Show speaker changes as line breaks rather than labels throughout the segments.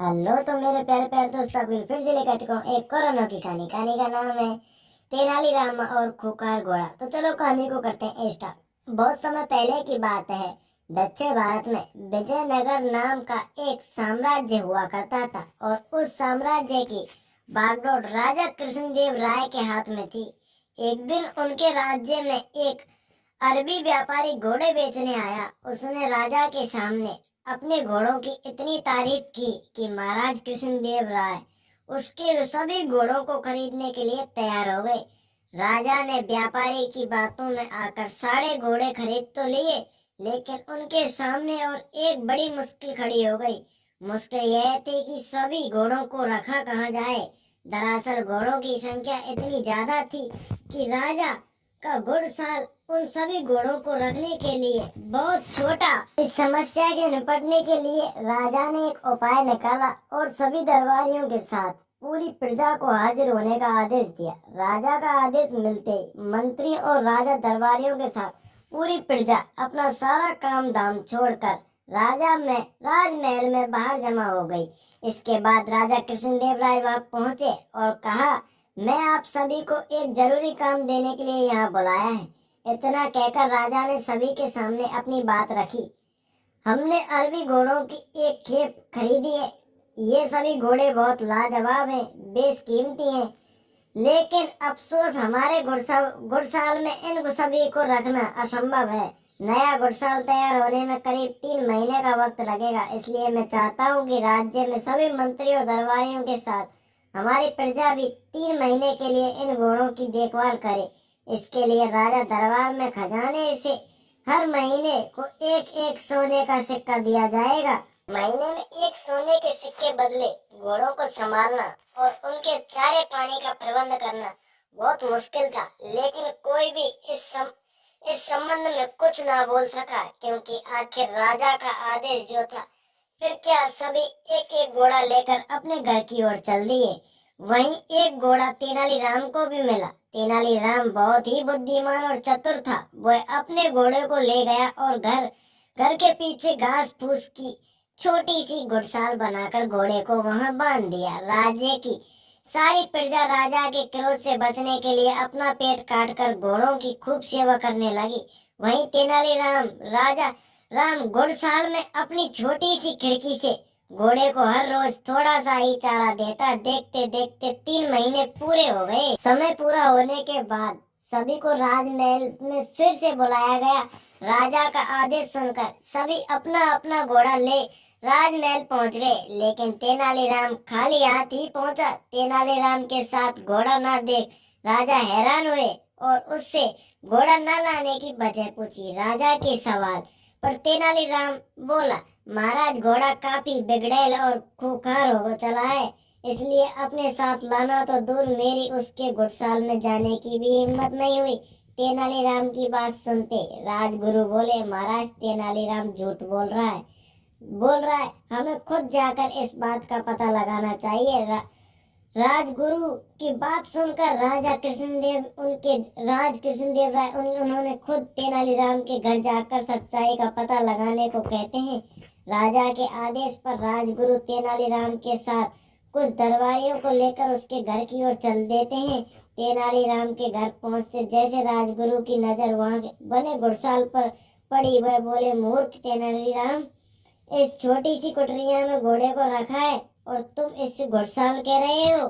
Hello तो मेरे प्यारे प्यारे दोस्तों, फिर से लेकर चुका हूँ एक और अनोखी कहानी। कहानी का नाम है तेनालीराम और खूंखार घोड़ा। तो चलो कहानी को करते हैं स्टार्ट। बहुत समय पहले की बात है। दक्षिण भारत में विजयनगर नाम का एक साम्राज्य हुआ करता था और उस साम्राज्य की बागडोर राजा कृष्णदेव राय के हाथ में थी। एक दिन उनके राज्य में एक अरबी व्यापारी घोड़े बेचने आया। उसने राजा के सामने अपने घोड़ों की इतनी तारीफ की कि महाराज कृष्णदेव राय उसके सभी घोड़ों को खरीदने के लिए तैयार हो गए। राजा ने व्यापारी की बातों में आकर सारे घोड़े खरीद तो लिए, लेकिन उनके सामने और एक बड़ी मुश्किल खड़ी हो गई। मुश्किल यह थी कि सभी घोड़ों को रखा कहाँ जाए। दरअसल घोड़ों की संख्या इतनी ज्यादा थी कि राजा का घुड़साल उन सभी घोड़ों को रखने के लिए बहुत छोटा। इस समस्या के निपटने के लिए राजा ने एक उपाय निकाला और सभी दरबारियों के साथ पूरी प्रजा को हाजिर होने का आदेश दिया। राजा का आदेश मिलते ही मंत्री और राजा दरबारियों के साथ पूरी प्रजा अपना सारा काम धाम छोड़कर राजमहल में बाहर जमा हो गई। इसके बाद राजा कृष्णदेव राय वहां पहुंचे और कहा, मैं आप सभी को एक जरूरी काम देने के लिए यहाँ बुलाया है। इतना कहकर राजा ने सभी के सामने अपनी बात रखी। हमने अरबी घोड़ों की एक खेप खरीदी है। ये सभी घोड़े बहुत लाजवाब हैं, बेशकीमती हैं, लेकिन अफसोस हमारे घुड़साल में इन सभी को रखना असंभव है। नया घुड़साल तैयार होने में करीब 3 महीने का वक्त लगेगा। इसलिए मैं चाहता हूँ कि राज्य में सभी मंत्रियों और दरबारियों के साथ हमारी प्रजा भी 3 महीने के लिए इन घोड़ों की देखभाल करे। इसके लिए राजा दरबार में खजाने से हर महीने को एक एक सोने का सिक्का दिया जाएगा। महीने में एक सोने के सिक्के बदले घोड़ों को संभालना और उनके चारे पानी का प्रबंध करना बहुत मुश्किल था, लेकिन कोई भी इस संबंध में कुछ ना बोल सका, क्योंकि आखिर राजा का आदेश जो था। फिर क्या सभी एक एक घोड़ा लेकर अपने घर की ओर चल दिए। वहीं एक घोड़ा तेनालीराम को भी मिला। तेनालीराम बहुत ही बुद्धिमान और चतुर था। वह अपने घोड़े को ले गया और घर घर के पीछे घास फूस की छोटी सी घुड़साल बनाकर घोड़े को वहां बांध दिया। राज्य की सारी प्रजा राजा के क्रोध से बचने के लिए अपना पेट काटकर घोड़ों की खूब सेवा करने लगी। वहीं तेनालीराम राजा राम घुड़साल में अपनी छोटी सी खिड़की से घोड़े को हर रोज थोड़ा सा ही चारा देता। देखते देखते 3 महीने पूरे हो गए। समय पूरा होने के बाद सभी को राजमहल में फिर से बुलाया गया। राजा का आदेश सुनकर सभी अपना अपना घोड़ा ले राजमहल पहुंच गए, लेकिन तेनालीराम खाली हाथ ही पहुंचा। तेनालीराम के साथ घोड़ा ना देख राजा हैरान हुए और उससे घोड़ा न लाने की वजह पूछी। राजा के सवाल पर तेनालीराम बोला, महाराज घोड़ा काफी बिगड़ैल और खूंखार हो चला है, इसलिए अपने साथ लाना तो दूर मेरी उसके घुड़साल में जाने की भी हिम्मत नहीं हुई। तेनालीराम की बात सुनते राजगुरु बोले, महाराज तेनालीराम झूठ बोल रहा है, हमें खुद जाकर इस बात का पता लगाना चाहिए। राजगुरु की बात सुनकर राज कृष्णदेव राय उन्होंने खुद तेनालीराम के घर जाकर सच्चाई का पता लगाने को कहते हैं। राजा के आदेश पर राजगुरु तेनालीराम के साथ कुछ दरबारियों को लेकर उसके घर की ओर चल देते हैं। तेनालीराम के घर पहुंचते जैसे राजगुरु की नजर वहां बने घुड़साल पर पड़ी, वह बोले, मूर्ख तेनालीराम, इस छोटी सी कुटरिया में घोड़े को रखा है और तुम इससे घुड़साल कह रहे हो।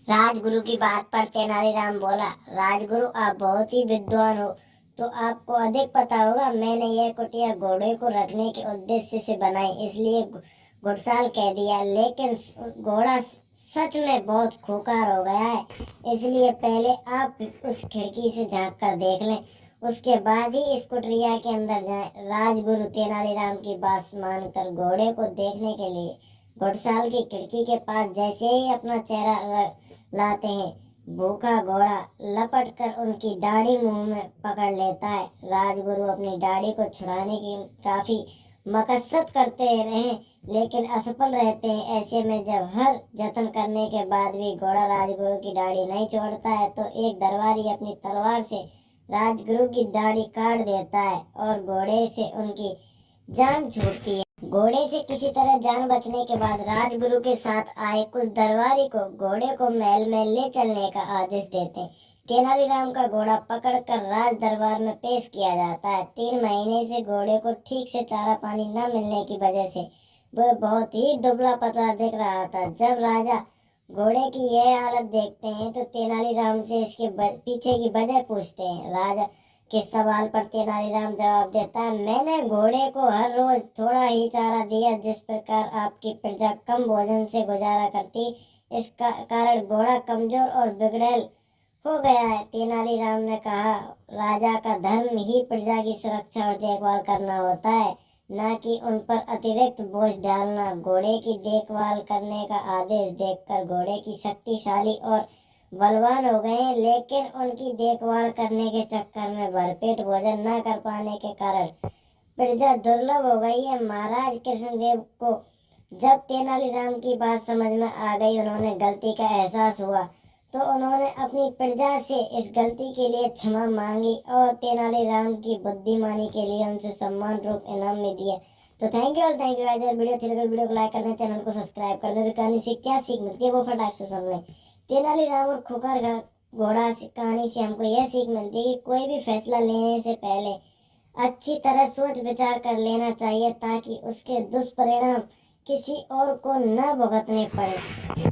राजगुरु की बात पर तेनालीराम बोला, राजगुरु आप बहुत ही विद्वान हो, तो आपको अधिक पता होगा। मैंने यह कुटिया घोड़े को रखने के उद्देश्य से बनाई, इसलिए घुड़साल कह दिया, लेकिन घोड़ा सच में बहुत खूंखार हो गया है। इसलिए पहले आप उस खिड़की से झांक कर देख लें, उसके बाद ही इस कुटिया के अंदर जाएं। राजगुरु तेनालीराम की बात मानकर घोड़े को देखने के लिए घुड़साल की खिड़की के पास जैसे ही अपना चेहरा लाते हैं, भूखा घोड़ा लपट कर उनकी दाढ़ी मुंह में पकड़ लेता है। राजगुरु अपनी दाढ़ी को छुड़ाने की काफी मकसद करते रहे, लेकिन असफल रहते हैं। ऐसे में जब हर जतन करने के बाद भी घोड़ा राजगुरु की दाढ़ी नहीं छोड़ता है, तो एक दरबारी अपनी तलवार से राजगुरु की दाढ़ी काट देता है और घोड़े से उनकी जान छूटती है। घोड़े से किसी तरह जान बचने के बाद राजगुरु के साथ आए कुछ दरबारी को घोड़े को महल में ले चलने का आदेश देते। तेनालीराम का घोड़ा पकड़कर राज दरबार में पेश किया जाता है। 3 महीने से घोड़े को ठीक से चारा पानी न मिलने की वजह से वह बहुत ही दुबला पतला दिख रहा था। जब राजा घोड़े की यह हालत देखते हैं तो तेनालीराम से इसके पीछे की वजह पूछते हैं। राजा के सवाल पर तेनालीराम जवाब देता है, मैंने घोड़े को हर रोज थोड़ा ही चारा दिया, जिस प्रकार आपकी प्रजा कम भोजन से गुजारा करती, इस कारण घोड़ा कमजोर और बिगड़ैल हो गया है। तेनालीराम ने कहा, राजा का धर्म ही प्रजा की सुरक्षा और देखभाल करना होता है, न कि उन पर अतिरिक्त बोझ डालना। घोड़े की देखभाल करने का आदेश देखकर घोड़े की शक्तिशाली और बलवान हो गए, लेकिन उनकी देखभाल करने के चक्कर में भरपेट भोजन न कर पाने के कारण प्रजा दुर्लभ हो गई है। महाराज कृष्णदेव को जब तेनालीराम की बात समझ में आ गई, उन्होंने गलती का एहसास हुआ तो उन्होंने अपनी प्रजा से इस गलती के लिए क्षमा मांगी और तेनालीराम की बुद्धिमानी के लिए उनसे सम्मान रूप इनाम में दिया। तो थैंक यू गाइस। वीडियो अच्छी लगी वीडियो को लाइक कर दें, चैनल को सब्सक्राइब कर दें। कहानी से क्या सीख मिलती है वो फटाक से सुन लें। तेनालीराम और खूंखार घोड़ा कहानी से हमको यह सीख मिलती है कि कोई भी फैसला लेने से पहले अच्छी तरह सोच विचार कर लेना चाहिए, ताकि उसके दुष्परिणाम किसी और को न भुगतने पड़े।